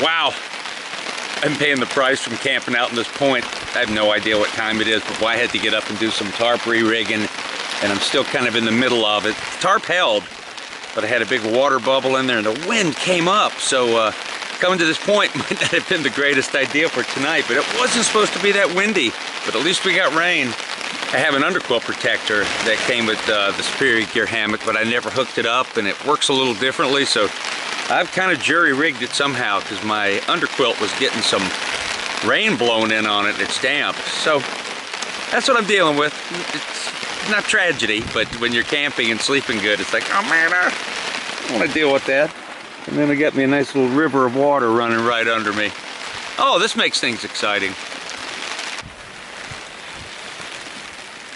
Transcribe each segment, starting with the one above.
Wow, I'm paying the price from camping out in this point. I have no idea what time it is, but boy, I had to get up and do some tarp re-rigging, and I'm still kind of in the middle of it. The tarp held, but I had a big water bubble in there, and the wind came up, so coming to this point might not have been the greatest idea for tonight, but it wasn't supposed to be that windy, but at least we got rain. I have an underquilt protector that came with the Superior Gear hammock, but I never hooked it up, and it works a little differently, so I've kind of jury-rigged it somehow because my underquilt was getting some rain blown in on it and it's damp. So that's what I'm dealing with. It's not tragedy, but when you're camping and sleeping good, it's like, oh man, I don't want to deal with that. And then I got me a nice little river of water running right under me. Oh, this makes things exciting.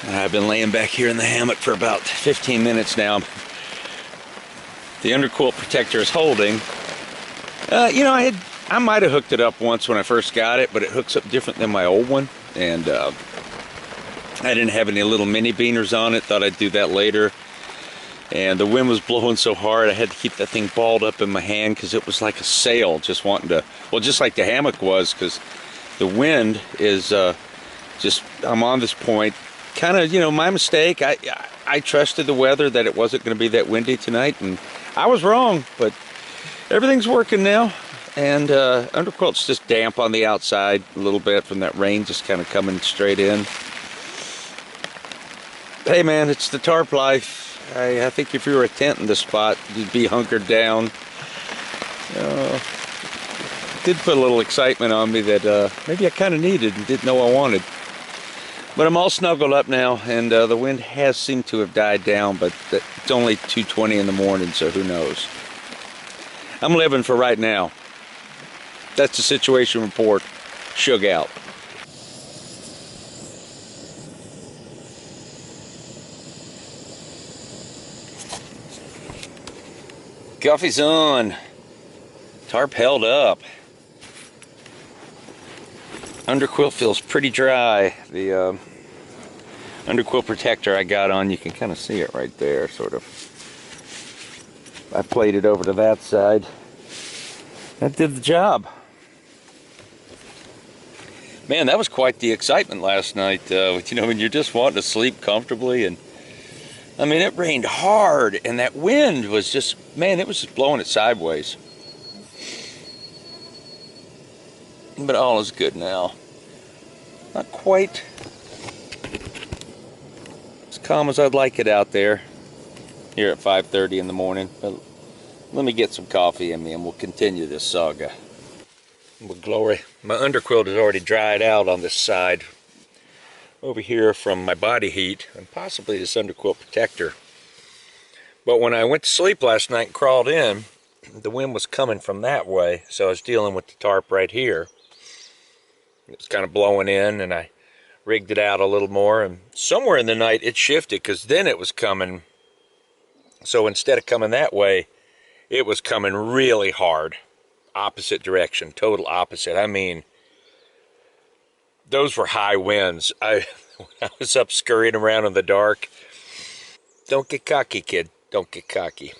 I've been laying back here in the hammock for about 15 minutes now. The underquilt protector is holding. You know, I might have hooked it up once when I first got it, but it hooks up different than my old one. And I didn't have any little mini beaners on it. Thought I'd do that later. And the wind was blowing so hard, I had to keep that thing balled up in my hand because it was like a sail, just wanting to, well, just like the hammock was, because the wind is just, I'm on this point. Kind of, you know, my mistake. I trusted the weather that it wasn't going to be that windy tonight, and I was wrong, but everything's working now. And underquilt's just damp on the outside a little bit from that rain just kind of coming straight in. Hey man, it's the tarp life. I think if you were a tent in this spot, you'd be hunkered down. It did put a little excitement on me that maybe I kind of needed and didn't know I wanted. But I'm all snuggled up now, and the wind has seemed to have died down, but it's only 2:20 in the morning, so who knows. I'm living for right now. That's the situation report. Shug out. Coffee's on. Tarp held up. Underquilt feels pretty dry. The underquilt protector I got on, you can kind of see it right there, sort of. I played it over to that side. That did the job. Man, that was quite the excitement last night. You know, when you're just wanting to sleep comfortably, and I mean, it rained hard, and that wind was just, man, it was just blowing it sideways. But all is good now. Not quite as calm as I'd like it out there here at 5:30 in the morning. But let me get some coffee in me and we'll continue this saga. Well, glory. My underquilt is already dried out on this side over here from my body heat and possibly this underquilt protector. But when I went to sleep last night and crawled in, the wind was coming from that way, so I was dealing with the tarp right here. It was kind of blowing in, and I rigged it out a little more, and somewhere in the night it shifted, because then it was coming, so instead of coming that way, it was coming really hard, opposite direction, total opposite. I mean, those were high winds. When I was up scurrying around in the dark, don't get cocky, kid, don't get cocky.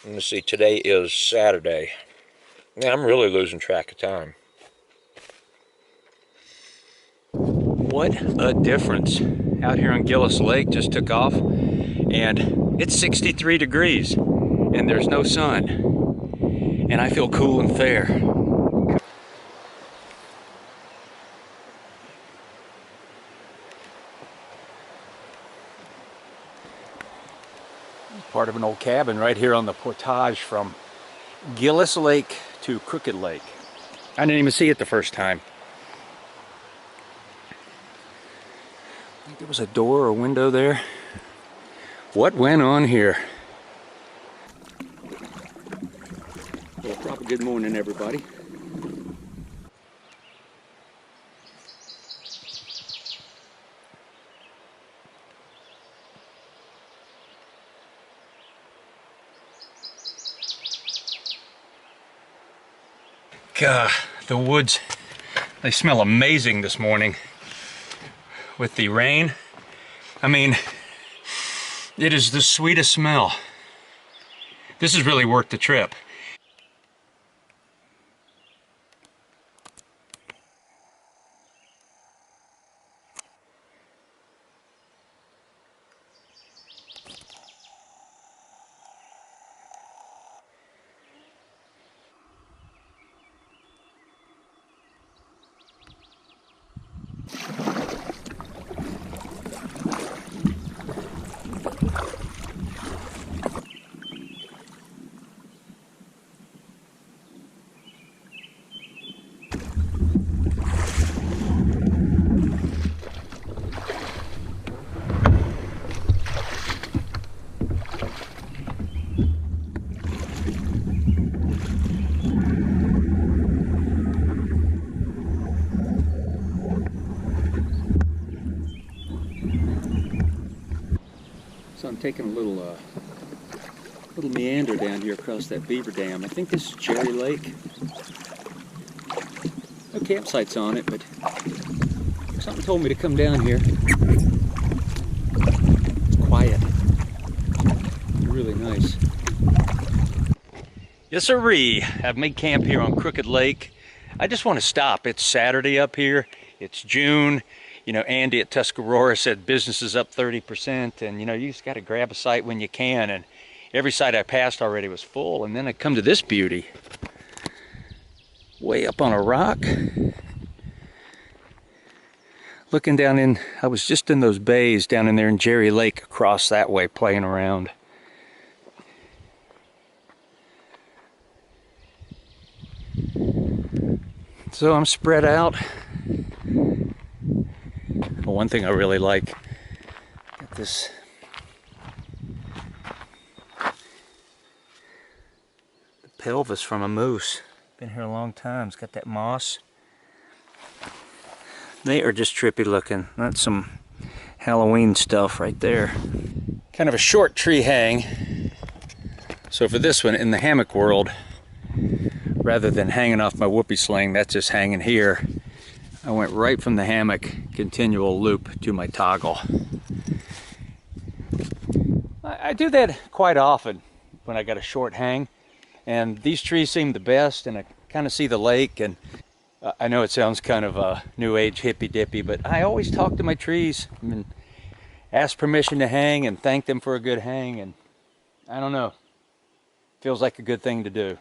Let me see, today is Saturday. Yeah, I'm really losing track of time. What a difference. Out here on Gillis Lake, just took off, and it's 63 degrees, and there's no sun, and I feel cool and fair. Part of an old cabin right here on the portage from Gillis Lake to Crooked Lake. I didn't even see it the first time. I think there was a door or window there. What went on here? Well, proper good morning, everybody. God, the woods, they smell amazing this morning with the rain. I mean, it is the sweetest smell. This has really worked the trip. So I'm taking a little meander down here across that beaver dam. I think this is Cherry Lake. No campsites on it, but something told me to come down here. It's quiet. Really nice. Yes, sirree. I've made camp here on Crooked Lake. I just want to stop. It's Saturday up here. It's June. You know, Andy at Tuscarora said business is up 30%, and you know, you just got to grab a site when you can. And every site I passed already was full, and then I come to this beauty. Way up on a rock. Looking down in, I was just in those bays down in there in Cherry Lake across that way playing around. So I'm spread out. Well, one thing I really like, got this the pelvis from a moose. Been here a long time. It's got that moss. They are just trippy looking. That's some Halloween stuff right there. Kind of a short tree hang. So for this one, in the hammock world, rather than hanging off my whoopee sling, that's just hanging here. I went right from the hammock, continual loop to my toggle. I do that quite often when I got a short hang, and these trees seem the best, and I kind of see the lake, and I know it sounds kind of new age hippy dippy, but I always talk to my trees and ask permission to hang and thank them for a good hang, and I don't know, feels like a good thing to do.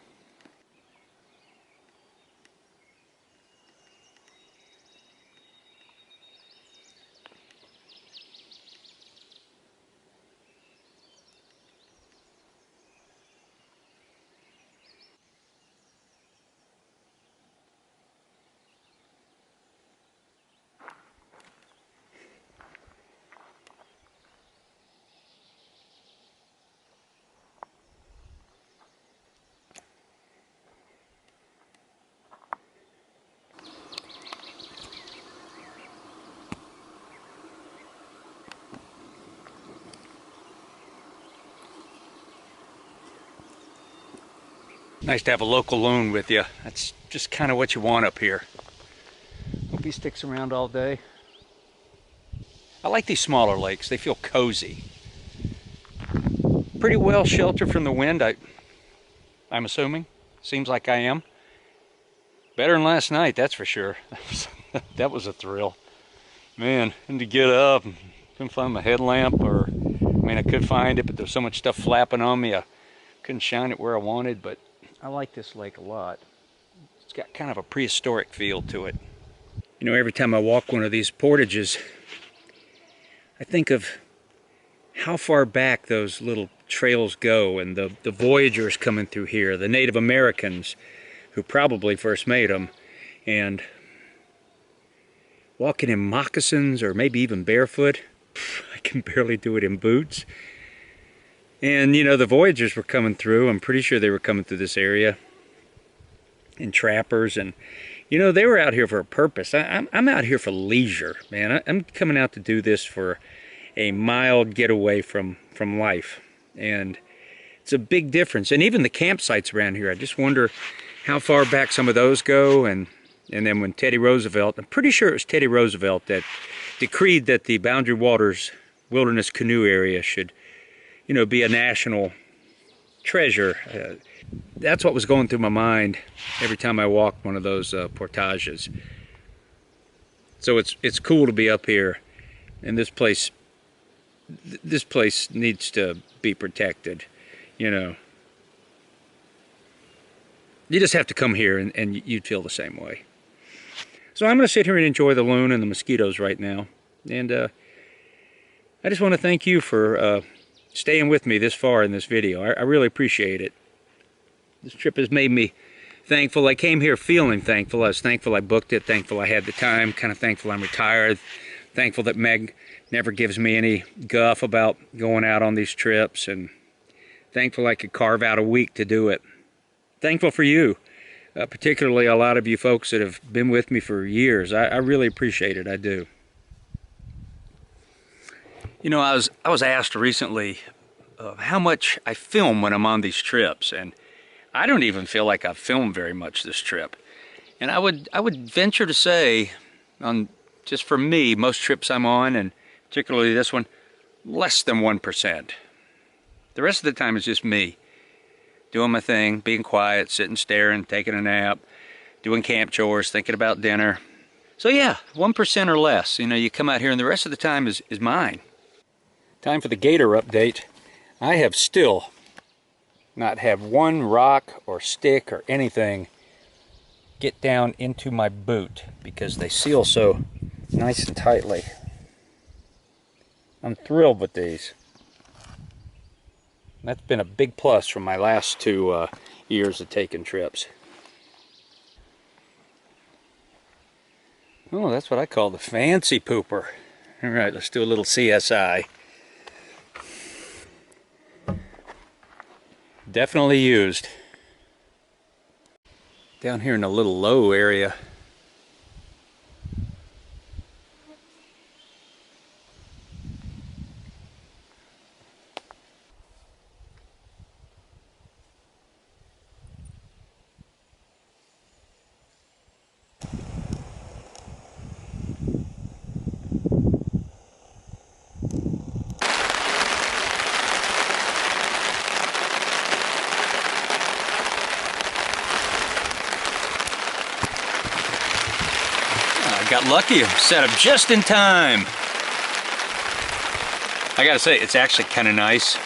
Nice to have a local loon with you. That's just kind of what you want up here. Hope he sticks around all day. I like these smaller lakes. They feel cozy. Pretty well sheltered from the wind, I'm assuming. Seems like I am. Better than last night, that's for sure. That was a thrill. Man, and to get up, couldn't find my headlamp, or, I mean, I could find it, but there's so much stuff flapping on me, I couldn't shine it where I wanted, but I like this lake a lot. It's got kind of a prehistoric feel to it. You know, every time I walk one of these portages, I think of how far back those little trails go, and the voyagers coming through here, the Native Americans who probably first made them, and walking in moccasins or maybe even barefoot. I can barely do it in boots. And you know, the voyagers were coming through. I'm pretty sure they were coming through this area. And trappers, and you know, they were out here for a purpose. I'm out here for leisure, man. I'm coming out to do this for a mild getaway from life. And it's a big difference. And even the campsites around here, I just wonder how far back some of those go. And then when Teddy Roosevelt, I'm pretty sure it was Teddy Roosevelt that decreed that the Boundary Waters Wilderness Canoe Area should, you know, be a national treasure. That's what was going through my mind every time I walked one of those portages. So it's cool to be up here, and this place needs to be protected. You know, you just have to come here and you'd feel the same way. So I'm going to sit here and enjoy the loon and the mosquitoes right now, and I just want to thank you for staying with me this far in this video. I really appreciate it. This trip has made me thankful. I came here feeling thankful. I was thankful I booked it, thankful I had the time, kind of thankful I'm retired, thankful that Meg never gives me any guff about going out on these trips, and thankful I could carve out a week to do it. Thankful for you, particularly a lot of you folks that have been with me for years. I really appreciate it, I do. You know, I was asked recently how much I film when I'm on these trips, and I don't even feel like I've filmed very much this trip. And I would venture to say, on just for me, most trips I'm on, and particularly this one, less than 1%. The rest of the time is just me doing my thing, being quiet, sitting, staring, taking a nap, doing camp chores, thinking about dinner. So yeah, 1% or less. You know, you come out here and the rest of the time is mine. Time for the gator update. I have still not had one rock or stick or anything get down into my boot because they seal so nice and tightly. I'm thrilled with these. That's been a big plus from my last 2 years of taking trips. Oh, that's what I call the fancy pooper. All right, let's do a little CSI. Definitely used. Down here in a little low area. Got lucky, set up just in time. I gotta say, it's actually kind of nice.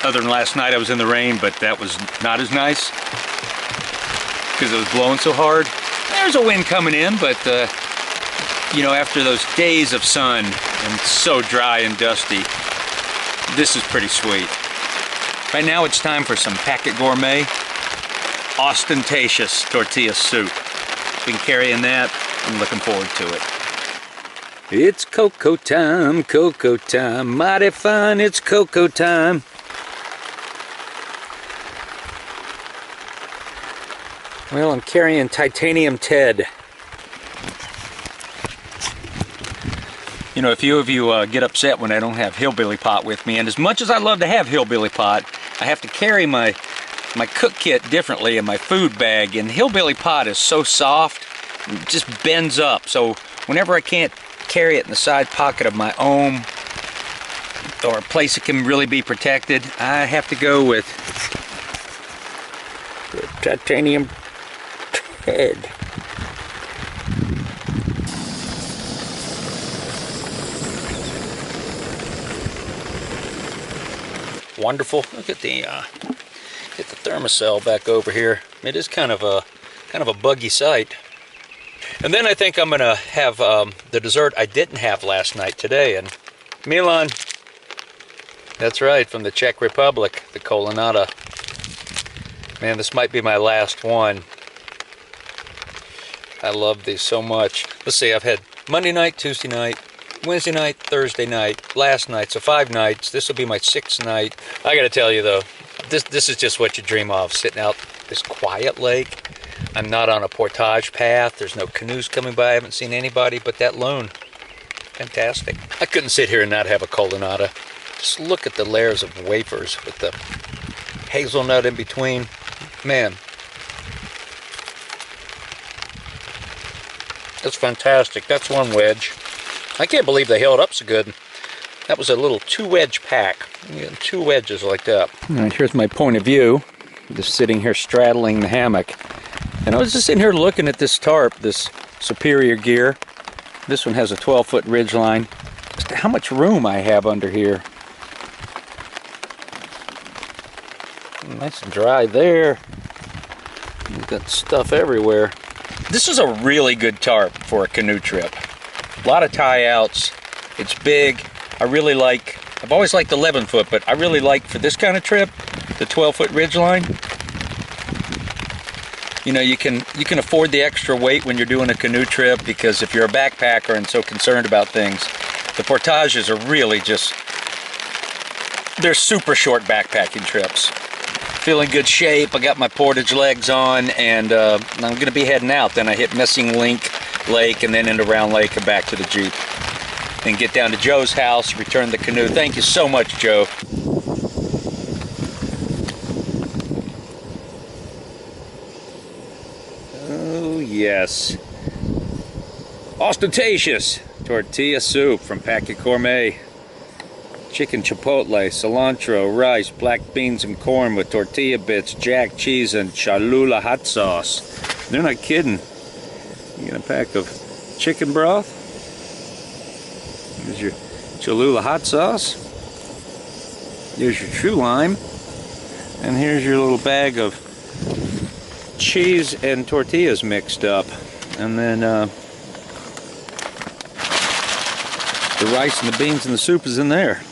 Other than last night I was in the rain, but that was not as nice because it was blowing so hard. There's a wind coming in, but you know, after those days of sun and so dry and dusty, this is pretty sweet. Right now it's time for some Packet Gourmet ostentatious tortilla soup. Been carrying that. I'm looking forward to it. It's cocoa time, mighty fine, it's cocoa time. Well, I'm carrying Titanium Ted. You know, a few of you get upset when I don't have Hillbilly Pot with me, and as much as I love to have Hillbilly Pot, I have to carry my cook kit differently in my food bag, and Hillbilly Pot is so soft, it just bends up. So whenever I can't carry it in the side pocket of my ohm or a place that can really be protected, I have to go with the Titanium Ted. Wonderful. Look at the thermocell back over here. It is kind of a buggy sight. And then I think I'm gonna have the dessert I didn't have last night today. And Milan, that's right, from the Czech Republic, the Kolanada. Man, this might be my last one. I love these so much. Let's see, I've had Monday night, Tuesday night, Wednesday night, Thursday night, last night, so 5 nights. This will be my 6th night. I gotta tell you though, this is just what you dream of, sitting out this quiet lake. I'm not on a portage path. There's no canoes coming by. I haven't seen anybody but that lone. Fantastic. I couldn't sit here and not have a Kolanada. Just look at the layers of wafers with the hazelnut in between. Man, that's fantastic. That's one wedge. I can't believe they held up so good. That was a little 2-wedge pack. You get 2 wedges like that. All right, here's my point of view. Just sitting here straddling the hammock. And I was just sitting here looking at this tarp, this Superior Gear. This one has a 12-foot ridge line. Just how much room I have under here. Nice and dry there. You've got stuff everywhere. This is a really good tarp for a canoe trip. A lot of tie outs. It's big. I've always liked 11-foot, but I really like for this kind of trip, the 12-foot ridge line. You know, you can afford the extra weight when you're doing a canoe trip, because if you're a backpacker and so concerned about things, the portages are really just, they're super short backpacking trips. Feeling good shape. I got my portage legs on, and I'm going to be heading out. Then I hit Missing Link Lake and then into Round Lake and back to the Jeep. then get down to Joe's house, return the canoe. Thank you so much, Joe. Oh, yes. Ostentatious tortilla soup from Packet Gourmet. Chicken chipotle, cilantro, rice, black beans and corn with tortilla bits, jack cheese, and Cholula hot sauce. They're not kidding. You get a pack of chicken broth. Here's your Cholula hot sauce. Here's your True Lime. And here's your little bag of cheese and tortillas mixed up. And then the rice and the beans and the soup is in there.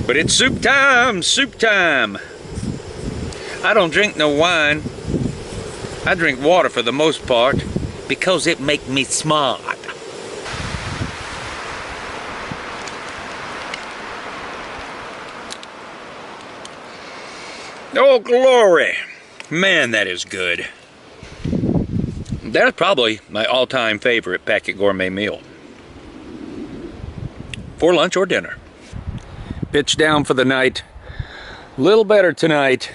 But it's soup time! Soup time! I don't drink no wine. I drink water for the most part because it make me smart. Oh, glory! Man, that is good. That's probably my all-time favorite Packet Gourmet meal. For lunch or dinner. Pitch down for the night. A little better tonight.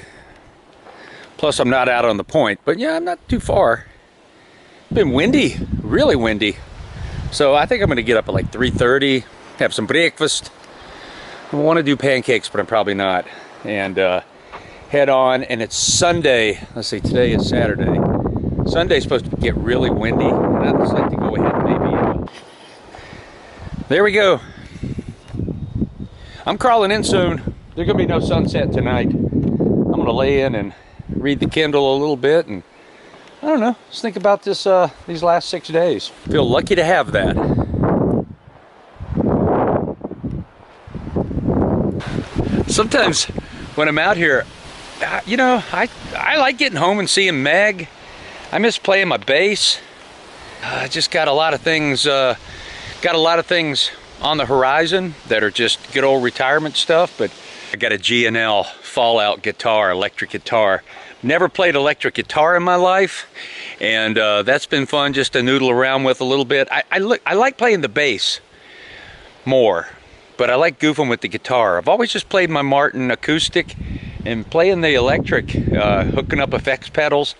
Plus I'm not out on the point, but yeah, I'm not too far. It's been windy, really windy. So I think I'm gonna get up at like 3:30, have some breakfast. I want to do pancakes, but I'm probably not. And head on, and it's Sunday. Let's see, today is Saturday. Sunday's supposed to get really windy, and I'd just like to go ahead and maybe... There we go. I'm crawling in soon. There's gonna be no sunset tonight. I'm gonna lay in and read the Kindle a little bit, and I don't know, just think about this these last 6 days. Feel lucky to have that. Sometimes when I'm out here, you know, I like getting home and seeing Meg. I miss playing my bass. I just got a lot of things on the horizon that are just good old retirement stuff, but I got a G&L Fallout guitar, electric guitar. Never played electric guitar in my life, and that's been fun just to noodle around with a little bit. I like playing the bass more, but I like goofing with the guitar. I've always just played my Martin acoustic, and playing the electric, hooking up effects pedals.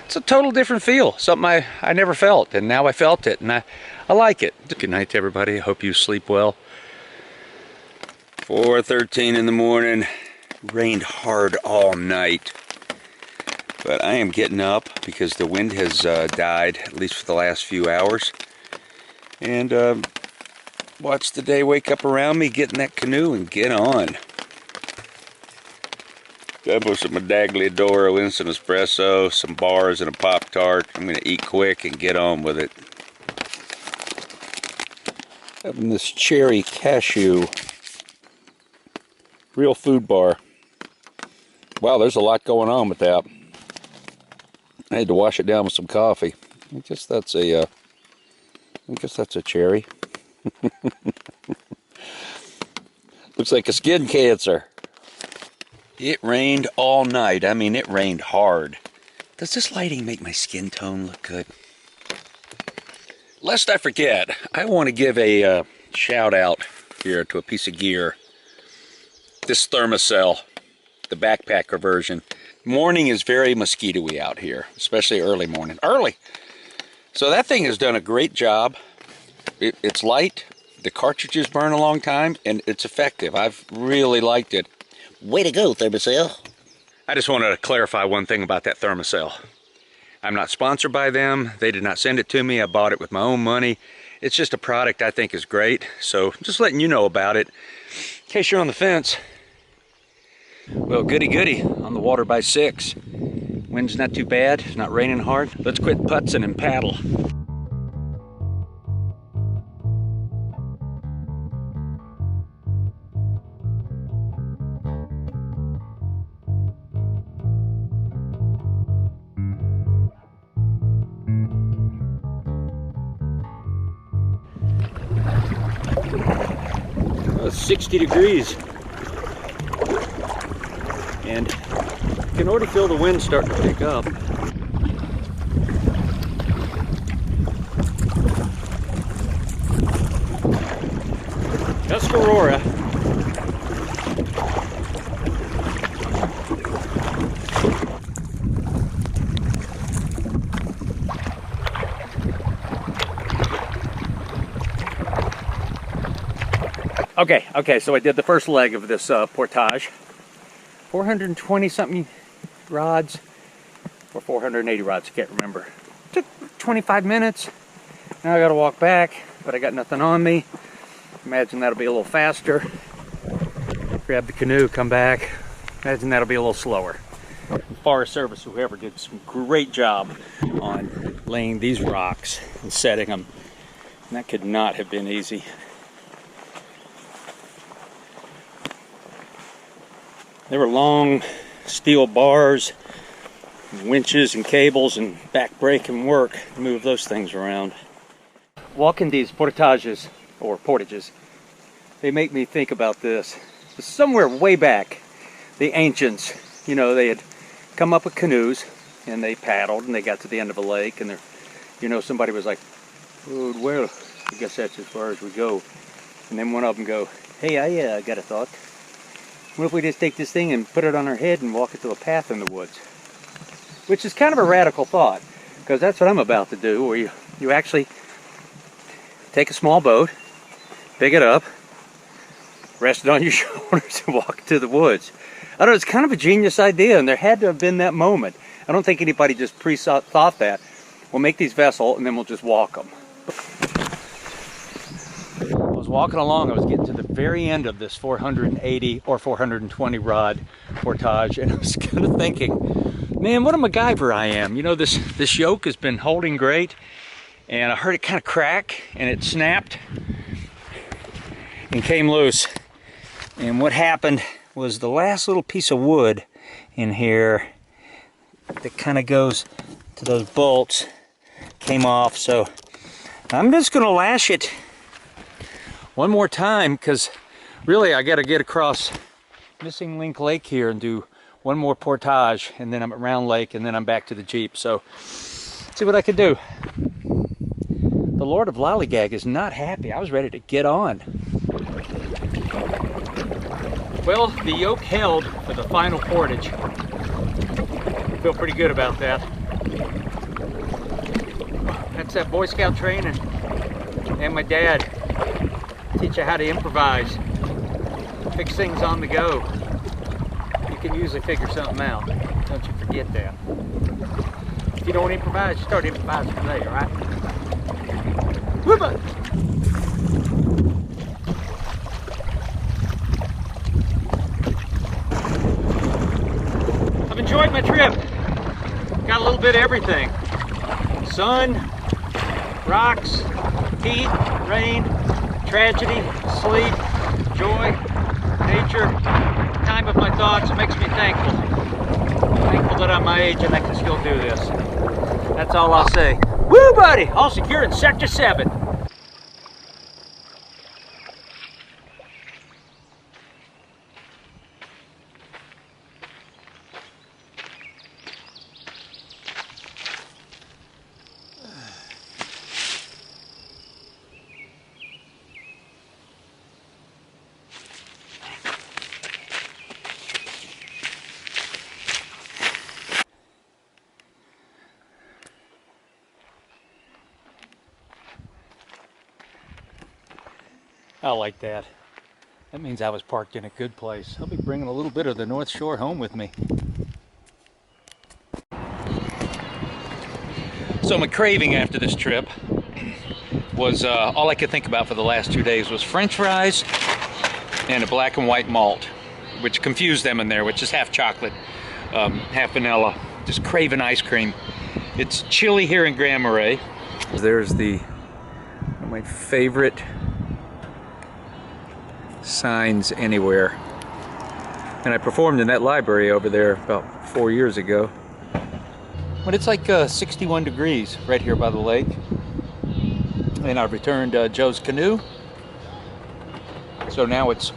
It's a total different feel, something I never felt, and now I felt it, and I like it. Good night to everybody. I hope you sleep well. 4:13 in the morning. Rained hard all night, but I am getting up because the wind has died, at least for the last few hours, and watch the day wake up around me, get in that canoe and get on. Got some Dagliadoro instant espresso, some bars and a Pop-Tart. I'm gonna eat quick and get on with it. Having this cherry cashew real food bar. Wow, there's a lot going on with that. I had to wash it down with some coffee. I guess that's a cherry. Looks like a skin cancer. It rained all night. I mean, it rained hard. Does this lighting make my skin tone look good? Lest I forget, I want to give a shout out here to a piece of gear. This Thermacell, the backpacker version. Morning is very mosquito-y out here, especially early morning. Early! So that thing has done a great job. It's light, the cartridges burn a long time, and it's effective. I've really liked it. Way to go, Thermacell. I just wanted to clarify one thing about that Thermacell. I'm not sponsored by them. They did not send it to me. I bought it with my own money. It's just a product I think is great. So just letting you know about it in case you're on the fence. Well, goody goody, on the water by 6. Wind's not too bad, it's not raining hard. Let's quit putzing and paddle. It's 60 degrees. And can already feel the wind starting to pick up. Tuscarora. Okay, so I did the first leg of this portage. 420 something rods, or 480 rods, I can't remember. Took 25 minutes. Now I gotta walk back, but I got nothing on me. Imagine that'll be a little faster. Grab the canoe, come back. Imagine that'll be a little slower. Forest Service, whoever, did some great job on laying these rocks and setting them. And that could not have been easy. There were long steel bars, and winches and cables and back-breaking work to move those things around. Walking these portages, or portages, they make me think about this. Somewhere way back, the ancients, you know, they had come up with canoes and they paddled and they got to the end of a lake and somebody was like, oh, well, I guess that's as far as we go. And then one of them go, hey, I got a thought. What if we just take this thing and put it on our head and walk it to a path in the woods? Which is kind of a radical thought, because that's what I'm about to do, where you actually take a small boat, pick it up, rest it on your shoulders, and walk to the woods. I don't know, it's kind of a genius idea, and there had to have been that moment. I don't think anybody just thought that. We'll make these vessels, and then we'll just walk them. I was walking along, I was getting to the very end of this 480 or 420 rod portage, and I was kind of thinking, man, what a MacGyver I am. You know, this yoke has been holding great, and I heard it kind of crack, and it snapped and came loose. And what happened was the last little piece of wood in here that kind of goes to those bolts came off. So I'm just going to lash it one more time, because really I got to get across Missing Link Lake here and do one more portage, and then I'm at Round Lake, and then I'm back to the Jeep. So see what I can do. The Lord of Lollygag is not happy. I was ready to get on. Well, the yoke held for the final portage. I feel pretty good about that. That's that Boy Scout training and my dad. Teach you how to improvise, fix things on the go. You can usually figure something out. Don't you forget that. If you don't improvise, you start improvising from there, right? Whoop-a! I've enjoyed my trip. Got a little bit of everything. Sun, rocks, heat, rain, tragedy, sleep, joy, nature, time of my thoughts. It makes me thankful. Thankful that I'm my age and I can still do this. That's all I'll say. Woo, buddy! All secure in Sector 7. I like that. That means I was parked in a good place. I'll be bringing a little bit of the North Shore home with me. So my craving after this trip was all I could think about for the last 2 days was French fries and a black and white malt, which confused them in there, which is half chocolate, half vanilla. Just craving ice cream. It's chilly here in Grand Marais. There's one of my favorite signs anywhere. And I performed in that library over there about 4 years ago. But it's like 61 degrees right here by the lake. And I've returned Joe's canoe. So now it's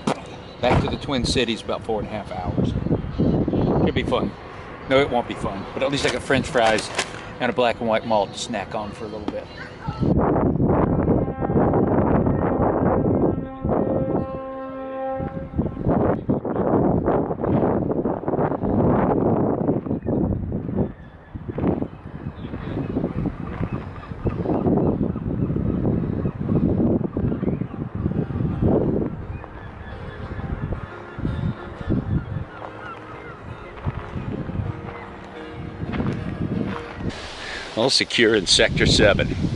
back to the Twin Cities, about 4.5 hours. Should be fun. No, it won't be fun, but at least I got French fries and a black and white malt to snack on for a little bit. All secure in Sector 7.